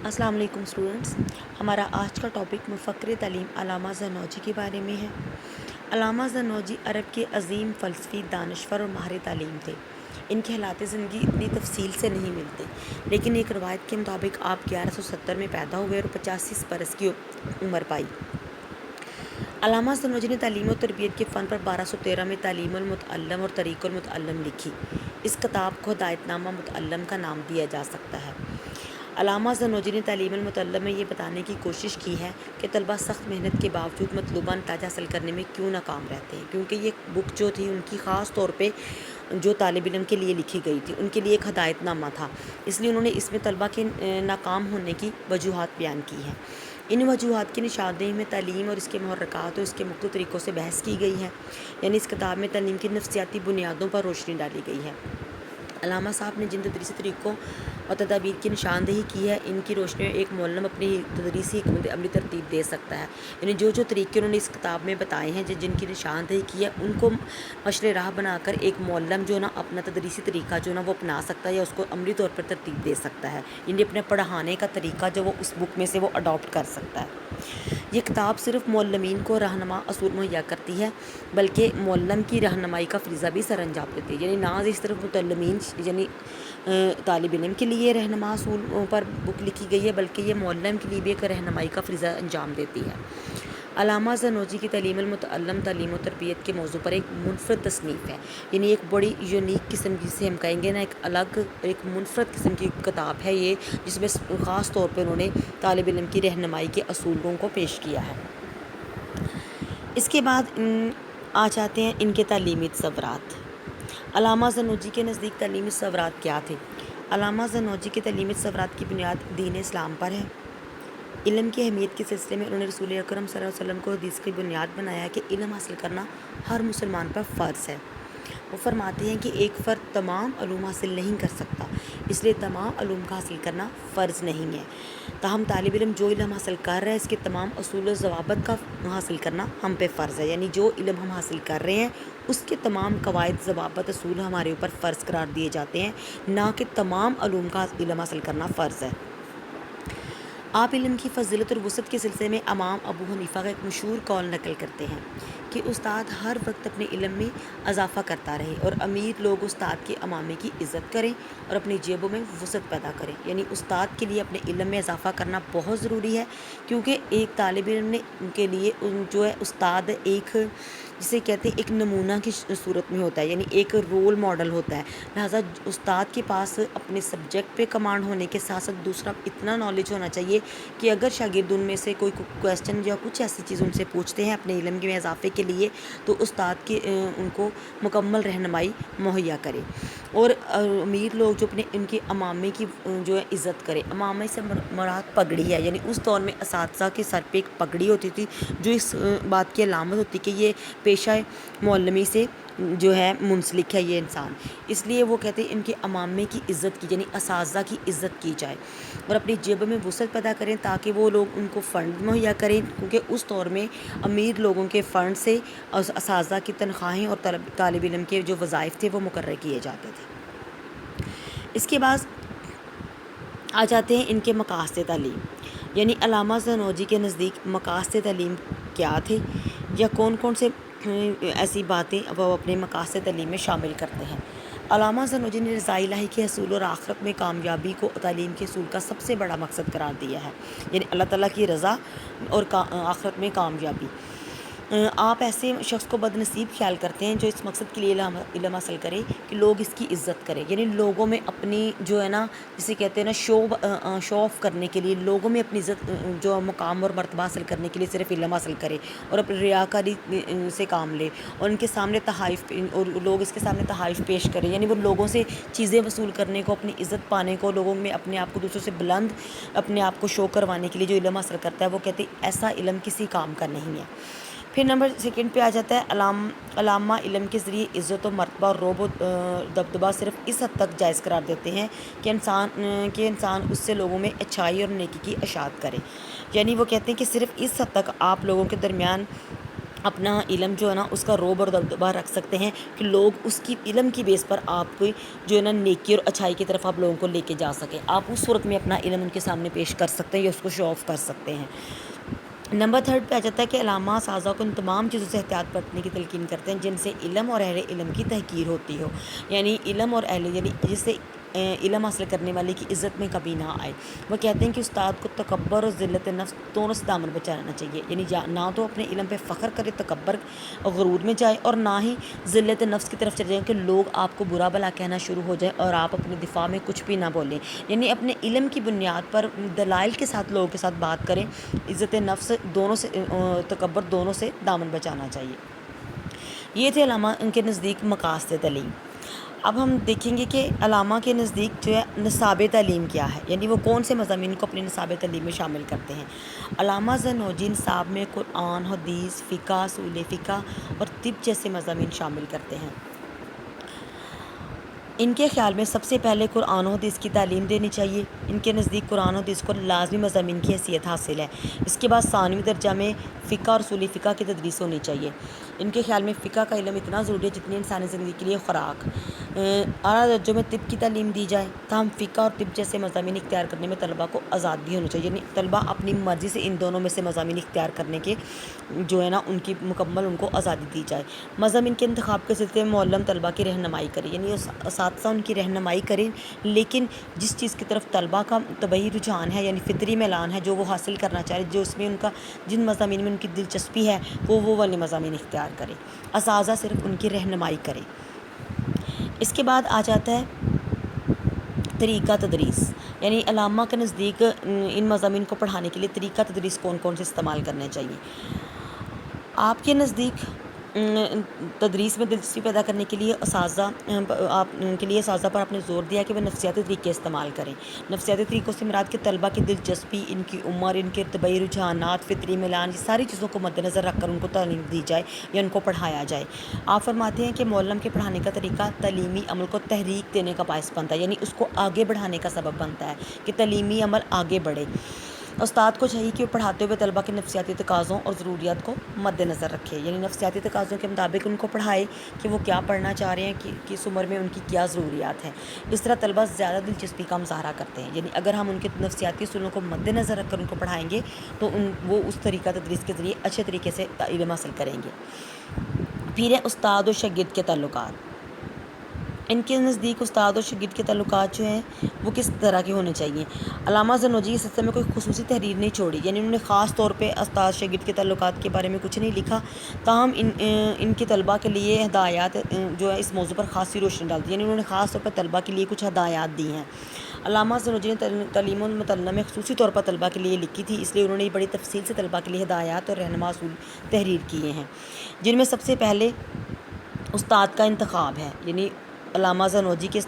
السلام علیکم اسٹوڈنٹس، ہمارا آج کا ٹاپک مفکر تعلیم علامہ زرنوجی کے بارے میں ہے۔ علامہ زرنوجی عرب کے عظیم فلسفی، دانشور اور ماہر تعلیم تھے۔ ان کے حالات زندگی اتنی تفصیل سے نہیں ملتے، لیکن ایک روایت کے مطابق آپ 1170 میں پیدا ہوئے اور 85 برس کی عمر پائی۔ علامہ زرنوجی نے تعلیم و تربیت کے فن پر 1213 میں تعلیم المتعلم اور طریق المتعلم لکھی۔ اس کتاب کو ہدایت نامہ متعلم کا نام دیا جا سکتا ہے۔ علامہ زرنوجی نے تعلیم المتعلم میں یہ بتانے کی کوشش کی ہے کہ طلبہ سخت محنت کے باوجود مطلوبہ نتائج حاصل کرنے میں کیوں ناکام رہتے ہیں، کیونکہ یہ بک جو تھی ان کی خاص طور پہ جو طالب علم کے لیے لکھی گئی تھی، ان کے لیے ایک ہدایت نامہ تھا، اس لیے انہوں نے اس میں طلبہ کے ناکام ہونے کی وجوہات بیان کی ہیں۔ ان وجوہات کی نشاندہی میں تعلیم اور اس کے محرکات اور اس کے مختلف طریقوں سے بحث کی گئی ہے، یعنی اس کتاب میں تعلیم کی نفسیاتی بنیادوں پر روشنی ڈالی گئی ہے۔ علامہ صاحب نے جن تدریسی طریقوں اور تدابیر کی نشاندہی کی ہے، ان کی روشنی میں ایک معلم اپنی تدریسی حکمت عملی ترتیب دے سکتا ہے، یعنی جو طریقے انہوں نے اس کتاب میں بتائے ہیں، جن کی نشاندہی کی ہے، ان کو مشعل راہ بنا کر ایک معلم جو نا اپنا تدریسی طریقہ جو نا وہ اپنا سکتا ہے یا اس کو عملی طور پر ترتیب دے سکتا ہے، یعنی اپنے پڑھانے کا طریقہ جو وہ اس بک میں سے وہ اڈاپٹ کر سکتا ہے۔ یہ کتاب صرف معلمین کو رہنما اصول مہیا کرتی ہے، بلکہ معلم کی رہنمائی کا فریضہ بھی سر انجام دیتی ہے، یعنی نہ صرف متعلمین یعنی طالب علم کے لیے رہنما اصول پر بک لکھی گئی ہے، بلکہ یہ معلم کے لیے بھی ایک رہنمائی کا فریضہ انجام دیتی ہے۔ علامہ زرنوجی کی تعلیم المتعلم تعلیم و تربیت کے موضوع پر ایک منفرد تصنیف ہے، یعنی ایک بڑی یونیک قسم کی، جسے ہم کہیں گے نا ایک الگ ایک منفرد قسم کی کتاب ہے یہ، جس میں خاص طور پہ انہوں نے طالب علم کی رہنمائی کے اصولوں کو پیش کیا ہے۔ اس کے بعد آ جاتے ہیں ان کے تعلیمی تصورات۔ علامہ زرنوجی کے نزدیک تعلیمی تصورات کیا تھے؟ علامہ زرنوجی کے تعلیمی تصورات کی بنیاد دین اسلام پر ہے۔ علم کی اہمیت کے سلسلے میں انہوں نے رسول اکرم صلی اللہ علیہ وسلم کو حدیث کی بنیاد بنایا کہ علم حاصل کرنا ہر مسلمان پر فرض ہے۔ وہ فرماتے ہیں کہ ایک فرد تمام علوم حاصل نہیں کر سکتا، اس لیے تمام علوم کا حاصل کرنا فرض نہیں ہے، تاہم طالب علم جو علم حاصل کر رہا ہے اس کے تمام اصول و ضوابط کا حاصل کرنا ہم پہ فرض ہے، یعنی جو علم ہم حاصل کر رہے ہیں اس کے تمام قواعد، ضوابط، اصول ہمارے اوپر فرض قرار دیے جاتے ہیں، نہ کہ تمام علوم کا علم حاصل کرنا فرض ہے۔ آپ علم کی فضیلت اور وسعت کے سلسلے میں امام ابو حنیفہ کا ایک مشہور قول نقل کرتے ہیں کہ استاد ہر وقت اپنے علم میں اضافہ کرتا رہے اور امیر لوگ استاد کے امامے کی عزت کریں اور اپنی جیبوں میں وسعت پیدا کریں، یعنی استاد کے لیے اپنے علم میں اضافہ کرنا بہت ضروری ہے، کیونکہ ایک طالب علم کے لیے جو ہے استاد ایک جسے کہتے ہیں ایک نمونہ کی صورت میں ہوتا ہے، یعنی ایک رول ماڈل ہوتا ہے، لہٰذا استاد کے پاس اپنے سبجیکٹ پہ کمانڈ ہونے کے ساتھ ساتھ دوسرا اتنا نالج ہونا چاہیے کہ اگر شاگرد ان میں سے کوئی کویسچن یا کچھ ایسی چیز ان سے پوچھتے ہیں اپنے علم کے اضافے کے لیے، تو استاد کی ان کو مکمل رہنمائی مہیا کرے۔ اور امیر لوگ جو اپنے ان کے امامے کی جو ہے عزت کرے، امامے سے مراد پگڑی ہے، یعنی اس دور میں اساتذہ کے سر پہ ایک پگڑی ہوتی تھی جو اس بات کی علامت ہوتی کہ یہ پیشہ معلمی سے جو ہے منسلک ہے یہ انسان، اس لیے وہ کہتے ہیں ان کے امامے کی عزت کی، یعنی اساتذہ کی عزت کی جائے اور اپنی جیب میں وسعت پیدا کریں تاکہ وہ لوگ ان کو فنڈ مہیا کریں، کیونکہ اس دور میں امیر لوگوں کے فنڈ سے اساتذہ کی تنخواہیں اور طالب علم کے جو وظائف تھے وہ مقرر کیے جاتے تھے۔ اس کے بعد آ جاتے ہیں ان کے مقاصد تعلیم، یعنی علامہ زرنوجی کے نزدیک مقاصد تعلیم کیا تھے یا کون کون سے ایسی باتیں وہ اپنے مقاصد تعلیم میں شامل کرتے ہیں۔ علامہ زرنوجی نے رضا الہی کے حصول اور آخرت میں کامیابی کو تعلیم کے حصول کا سب سے بڑا مقصد قرار دیا ہے، یعنی اللہ تعالیٰ کی رضا اور آخرت میں کامیابی۔ آپ ایسے شخص کو بد نصیب خیال کرتے ہیں جو اس مقصد کے لیے علم حاصل کرے کہ لوگ اس کی عزت کریں، یعنی لوگوں میں اپنی جو ہے نا جسے کہتے ہیں نا شو آف کرنے کے لیے، لوگوں میں اپنی عزت جو مقام اور مرتبہ حاصل کرنے کے لیے صرف علم حاصل کرے اور اپنی ریاکاری سے کام لے اور ان کے سامنے تحائف اور لوگ اس کے سامنے تحائف پیش کریں، یعنی وہ لوگوں سے چیزیں وصول کرنے کو، اپنی عزت پانے کو، لوگوں میں اپنے آپ کو دوسروں سے بلند اپنے آپ کو شو کروانے کے لیے جو علم حاصل کرتا ہے وہ کہتے ہیں ایسا علم کسی کام کا نہیں ہے۔ پھر نمبر سیکنڈ پہ آ جاتا ہے علامہ علم کے ذریعے عزت و مرتبہ اور رعب و دبدبہ صرف اس حد تک جائز قرار دیتے ہیں کہ انسان اس سے لوگوں میں اچھائی اور نیکی کی اشاعت کرے، یعنی وہ کہتے ہیں کہ صرف اس حد تک آپ لوگوں کے درمیان اپنا علم جو ہے نا اس کا روب اور دبدبہ رکھ سکتے ہیں کہ لوگ اس کی علم کی بیس پر آپ کو جو ہے نا نیکی اور اچھائی کی طرف آپ لوگوں کو لے کے جا سکیں. آپ اس صورت میں اپنا علم ان کے سامنے پیش کر سکتے ہیں یا اس کو شو آف کر سکتے ہیں. نمبر 3 پہ آ جاتا ہے کہ علامہ اساتذہ کو ان تمام چیزوں سے احتیاط برتنے کی تلقین کرتے ہیں جن سے علم اور اہل علم کی تحقیر ہوتی ہو. یعنی علم اور اہل یعنی جس سے علم حاصل کرنے والے کی عزت میں کبھی نہ آئے. وہ کہتے ہیں کہ استاد کو تکبر اور ذلت نفس دونوں سے دامن بچانا چاہیے. یعنی نہ تو اپنے علم پہ فخر کرے، تکبر اور غرور میں جائے، اور نہ ہی ذلت نفس کی طرف چلے جائیں کہ لوگ آپ کو برا بھلا کہنا شروع ہو جائیں اور آپ اپنے دفاع میں کچھ بھی نہ بولیں. یعنی اپنے علم کی بنیاد پر دلائل کے ساتھ لوگوں کے ساتھ بات کریں. عزت نفس دونوں سے تکبر دونوں سے دامن بچانا چاہیے. یہ تھے علامہ ان کے نزدیک مقاصد تعلیم. اب ہم دیکھیں گے کہ علامہ کے نزدیک جو ہے نصاب تعلیم کیا ہے، یعنی وہ کون سے مضامین کو اپنی نصاب تعلیم میں شامل کرتے ہیں. علامہ زنوجی نصاب میں قرآن، حدیث، فقہ، اصول فقہ اور طب جیسے مضامین شامل کرتے ہیں. ان کے خیال میں سب سے پہلے قرآن و حدیث کی تعلیم دینی چاہیے. ان کے نزدیک قرآن و حدیث کو لازمی مضامین کی حیثیت حاصل ہے. اس کے بعد ثانوی درجہ میں فقہ اور اصول فقہ کی تدریس ہونی چاہیے. ان کے خیال میں فقہ کا علم اتنا ضروری ہے جتنی انسانی زندگی کے لیے خوراک. اعلیٰ درجوں میں طب کی تعلیم دی جائے. تاہم فقہ اور طب جیسے مضامین اختیار کرنے میں طلبہ کو آزادی ہونی چاہیے. یعنی طلبہ اپنی مرضی سے ان دونوں میں سے مضامین اختیار کرنے کے جو ہے نا ان کی مکمل ان کو آزادی دی جائے. مضامین کے انتخاب کے سلسلے میں معلم طلبہ کی رہنمائی کرے. یعنی اساتذہ ان کی رہنمائی کریں، لیکن جس چیز کی طرف طلبہ کا طبعی رجحان ہے، یعنی فطری میلان ہے، جو وہ حاصل کرنا چاہ رہے، جو اس میں ان کا جن مضامین میں ان کی دلچسپی ہے وہ والے مضامین اختیار کریں. اساتذہ صرف ان کی رہنمائی کریں. اس کے بعد آ جاتا ہے طریقہ تدریس. یعنی علامہ کے نزدیک ان مضامین کو پڑھانے کے لیے طریقہ تدریس کون کون سے استعمال کرنے چاہیے. آپ کے نزدیک تدریس میں دلچسپی پیدا کرنے کے لیے اساتذہ پر آپ نے زور دیا کہ وہ نفسیاتی طریقے استعمال کریں. نفسیاتی طریقوں سے مراد کہ طلبہ کی دلچسپی، ان کی عمر، ان کے طبعی رجحانات، فطری میلان، یہ ساری چیزوں کو مد نظر رکھ کر ان کو تعلیم دی جائے یا ان کو پڑھایا جائے. آپ فرماتے ہیں کہ معلم کے پڑھانے کا طریقہ تعلیمی عمل کو تحریک دینے کا باعث بنتا ہے. یعنی اس کو آگے بڑھانے کا سبب بنتا ہے کہ تعلیمی عمل آگے بڑھے. استاد کو چاہیے کہ وہ پڑھاتے ہوئے طلبہ کے نفسیاتی تقاضوں اور ضروریات کو مد نظر رکھے. یعنی نفسیاتی تقاضوں کے مطابق ان کو پڑھائے کہ وہ کیا پڑھنا چاہ رہے ہیں، کہ کس عمر میں ان کی کیا ضروریات ہیں. اس طرح طلبہ زیادہ دلچسپی کا مظاہرہ کرتے ہیں. یعنی اگر ہم ان کے نفسیاتی اصولوں کو مد نظر رکھ کر ان کو پڑھائیں گے تو وہ اس طریقہ تدریس کے ذریعے اچھے طریقے سے علم حاصل کریں گے. پھر ہے استاد و شاگرد کے تعلقات. ان کے نزدیک استاد اور شاگرد کے تعلقات جو ہیں وہ کس طرح کے ہونے چاہیے. علامہ زنوجی اس سلسلے میں کوئی خصوصی تحریر نہیں چھوڑی. یعنی انہوں نے خاص طور پہ استاد شاگرد کے تعلقات کے بارے میں کچھ نہیں لکھا. تاہم ان کے طلبہ کے لیے ہدایات جو ہے اس موضوع پر خاصی روشنی ڈالتی ہے. یعنی انہوں نے خاص طور پر طلبہ کے لیے کچھ ہدایات دی ہیں. علامہ زنوجی نے تعلیم المطلع میں خصوصی طور پر طلبہ کے لیے لکھی تھی، اس لیے انہوں نے بڑی تفصیل سے طلبہ کے لیے ہدایات اور رہنما اصول تحریر کیے ہیں، جن میں سب سے پہلے استاد کا انتخاب ہے. یعنی علامہ زنوجی کے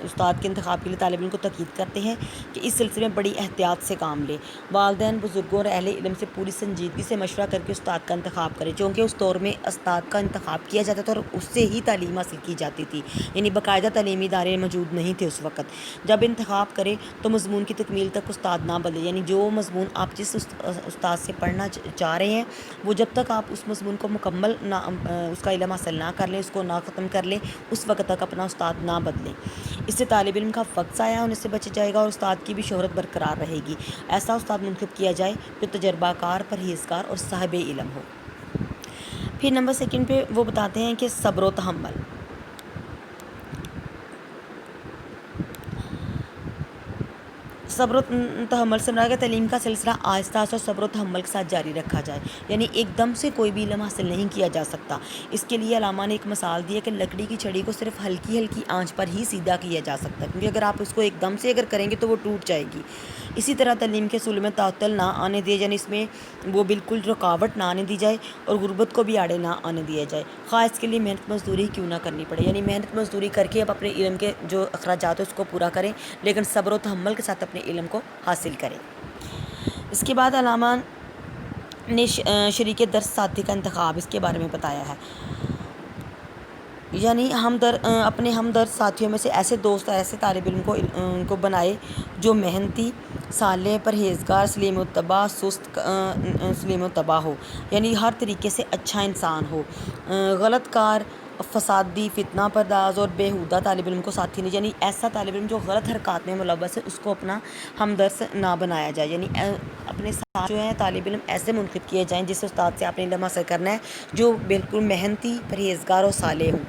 استاد کے انتخاب کے لیے طالب علم کو تاکید کرتے ہیں کہ اس سلسلے میں بڑی احتیاط سے کام لے. والدین، بزرگوں اور اہل علم سے پوری سنجیدگی سے مشورہ کر کے استاد کا انتخاب کرے. چونکہ اس دور میں استاد کا انتخاب کیا جاتا تھا اور اس سے ہی تعلیم حاصل کی جاتی تھی. یعنی باقاعدہ تعلیمی ادارے موجود نہیں تھے اس وقت. جب انتخاب کرے تو مضمون کی تکمیل تک استاد نہ بدلے. یعنی جو مضمون آپ جس استاد سے پڑھنا چاہ رہے ہیں وہ جب تک آپ اس مضمون کو مکمل اس کا علم حاصل نہ کر لیں، اس کو نہ ختم کر لیں، اس وقت تک اپنا استاد نہ بدلیں. اس سے طالب علم کا وقت ضائع ہونے سے بچ جائے گا اور استاد کی بھی شہرت برقرار رہے گی. ایسا استاد منتخب کیا جائے جو تجربہ کار، پرہیزگار اور صاحب علم ہو. پھر نمبر 2 پہ وہ بتاتے ہیں کہ صبر و تحمل. صبر و تحمل سے مراد تعلیم کا سلسلہ آہستہ آہستہ صبر و تحمل کے ساتھ جاری رکھا جائے. یعنی ایک دم سے کوئی بھی علم حاصل نہیں کیا جا سکتا. اس کے لیے علامہ نے ایک مثال دی ہے کہ لکڑی کی چھڑی کو صرف ہلکی ہلکی آنچ پر ہی سیدھا کیا جا سکتا ہے، کیونکہ اگر آپ اس کو ایک دم سے اگر کریں گے تو وہ ٹوٹ جائے گی. اسی طرح تعلیم کے اصول میں تعطل نہ آنے دیا، یعنی اس میں وہ بالکل رکاوٹ نہ آنے دی جائے اور غربت کو بھی آڑے نہ آنے دیا جائے، خواہ اس کے لیے محنت مزدوری کیوں نہ کرنی پڑے. یعنی محنت مزدوری کر کے اب اپنے علم کے جو اخراجات ہیں اس کو پورا کریں، لیکن صبر و تحمل کے ساتھ اپنے علم کو حاصل کریں. اس کے بعد علامہ نے شریک درس ساتھی کا انتخاب اس کے بارے میں بتایا ہے. یعنی اپنے ہمدرد ساتھیوں میں سے ایسے دوست اور ایسے طالب علم کو بنائے جو محنتی، صالح، پرہیزگار، سلیم و تباہ ہو، یعنی ہر طریقے سے اچھا انسان ہو، غلط کار، فسادی، فتنہ پرداز اور بیہودہ طالب علم کو ساتھی نہیں، یعنی ایسا طالب علم جو غلط حرکات میں ملوث ہے اس کو اپنا ہمدرد نہ بنایا جائے، یعنی اپنے ساتھ جو ہیں طالب علم ایسے منتخب کیے جائیں جس استاد سے آپ نے علم حاصل کرنا ہے جو بالکل محنتی، پرہیزگار اور صالح ہوں۔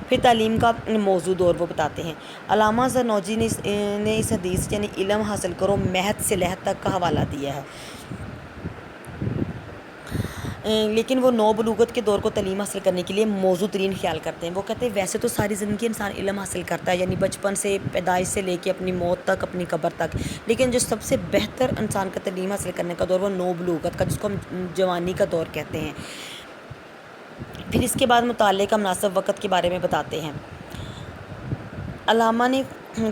پھر تعلیم کا موضوع اور وہ بتاتے ہیں۔ علامہ زرنوجی نے اس حدیث یعنی علم حاصل کرو مہد سے لحد تک کا حوالہ دیا ہے، لیکن وہ نو بلوغت کے دور کو تعلیم حاصل کرنے کے لیے موزوں ترین خیال کرتے ہیں۔ وہ کہتے ہیں ویسے تو ساری زندگی انسان علم حاصل کرتا ہے، یعنی بچپن سے، پیدائش سے لے کے اپنی موت تک، اپنی قبر تک، لیکن جو سب سے بہتر انسان کا تعلیم حاصل کرنے کا دور وہ نو بلوغت کا، جس کو ہم جوانی کا دور کہتے ہیں۔ پھر اس کے بعد مطالعے کا مناسب وقت کے بارے میں بتاتے ہیں۔ علامہ نے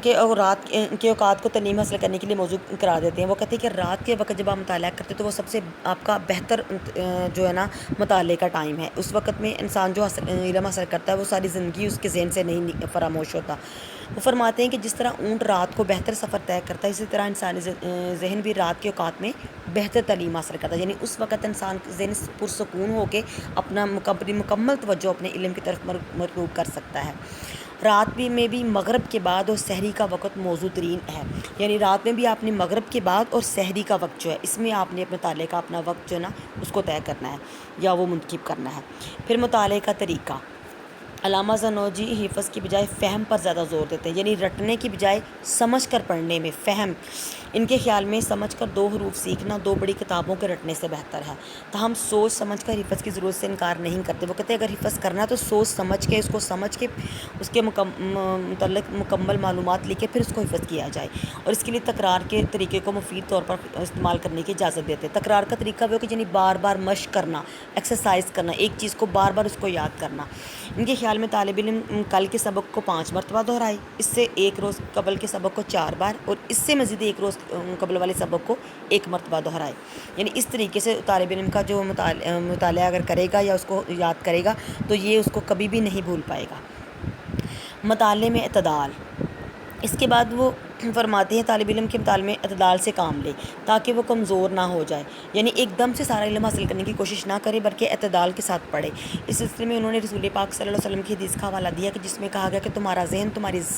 کے اوقات کو تعلیم حاصل کرنے کے لیے موضوع قرار دیتے ہیں۔ وہ کہتے ہیں کہ رات کے وقت جب آپ مطالعہ کرتے ہیں تو وہ سب سے آپ کا بہتر جو ہے نا مطالعے کا ٹائم ہے۔ اس وقت میں انسان جو علم حاصل کرتا ہے وہ ساری زندگی اس کے ذہن سے نہیں فراموش ہوتا۔ وہ فرماتے ہیں کہ جس طرح اونٹ رات کو بہتر سفر طے کرتا ہے، اسی طرح انسانی ذہن بھی رات کے اوقات میں بہتر تعلیم حاصل کرتا ہے، یعنی اس وقت انسان ذہن پرسکون ہو کے اپنا مکمل توجہ اپنے علم کی طرف مرکوز کر سکتا ہے۔ رات میں بھی مغرب کے بعد اور سحری کا وقت موزوں ترین ہے، یعنی رات میں بھی آپ نے مغرب کے بعد اور سحری کا وقت جو ہے اس میں آپ نے اپنے مطالعے کا اپنا وقت جو ہے نا اس کو طے کرنا ہے یا وہ منتخب کرنا ہے۔ پھر مطالعے کا طریقہ، علامہ زرنوجی حفظ کی بجائے فہم پر زیادہ زور دیتے ہیں، یعنی رٹنے کی بجائے سمجھ کر پڑھنے میں فہم۔ ان کے خیال میں سمجھ کر 2 حروف سیکھنا 2 بڑی کتابوں کے رٹنے سے بہتر ہے۔ تاہم سوچ سمجھ کر حفظ کی ضرورت سے انکار نہیں کرتے۔ وہ کہتے ہیں اگر حفظ کرنا ہے تو سوچ سمجھ کے اس کو سمجھ کے اس کے متعلق مکمل معلومات لے کے پھر اس کو حفظ کیا جائے، اور اس کے لیے تکرار کے طریقے کو مفید طور پر استعمال کرنے کی اجازت دیتے ہیں۔ تکرار کا طریقہ وہ کہ یعنی بار بار مشق کرنا، ایکسرسائز کرنا، ایک چیز کو بار بار اس کو یاد کرنا۔ ان کے خیال میں طالب علم کل کے سبق کو 5 مرتبہ دہرائے، اس سے ایک روز قبل کے سبق کو 4 بار، اور اس سے مزید ایک روز قبل والے سبق کو 1 مرتبہ دہرائے، یعنی اس طریقے سے طالب علم کا جو مطالعہ اگر کرے گا یا اس کو یاد کرے گا تو یہ اس کو کبھی بھی نہیں بھول پائے گا۔ مطالعے میں اعتدال، اس کے بعد وہ فرماتے ہیں طالب علم کے مطالعے میں اعتدال سے کام لے تاکہ وہ کمزور نہ ہو جائے، یعنی ایک دم سے سارا علم حاصل کرنے کی کوشش نہ کرے بلکہ اعتدال کے ساتھ پڑھے۔ اس سلسلے میں انہوں نے رسول پاک صلی اللہ علیہ وسلم کی حدیث کا حوالہ دیا کہ جس میں کہا گیا کہ تمہارا ذہن تمہاری اس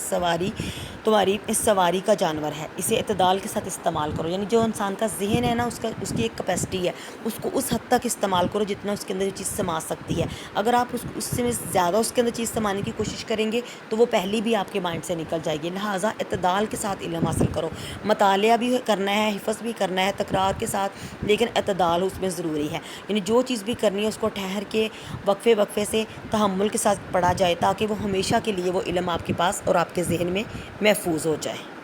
سواری کا جانور ہے، اسے اعتدال کے ساتھ استعمال کرو، یعنی جو انسان کا ذہن ہے نا اس کی ایک کیپیسٹی ہے، اس کو اس حد تک استعمال کرو جتنا اس کے اندر چیز سما سکتی ہے۔ اگر آپ اس سے زیادہ اس کے اندر چیز سمانے کی کوشش کریں گے تو وہ پہلی بھی آپ کے مائنڈ سے نکل جائے گی، لہٰذا اعتدال کے ساتھ علم حاصل کرو۔ مطالعہ بھی کرنا ہے، حفظ بھی کرنا ہے تکرار کے ساتھ، لیکن اعتدال اس میں ضروری ہے، یعنی جو چیز بھی کرنی ہے اس کو ٹھہر کے وقفے سے تحمل کے ساتھ پڑھا جائے تاکہ وہ ہمیشہ کے لیے وہ علم آپ کے پاس اور آپ کے ذہن میں محفوظ ہو جائے۔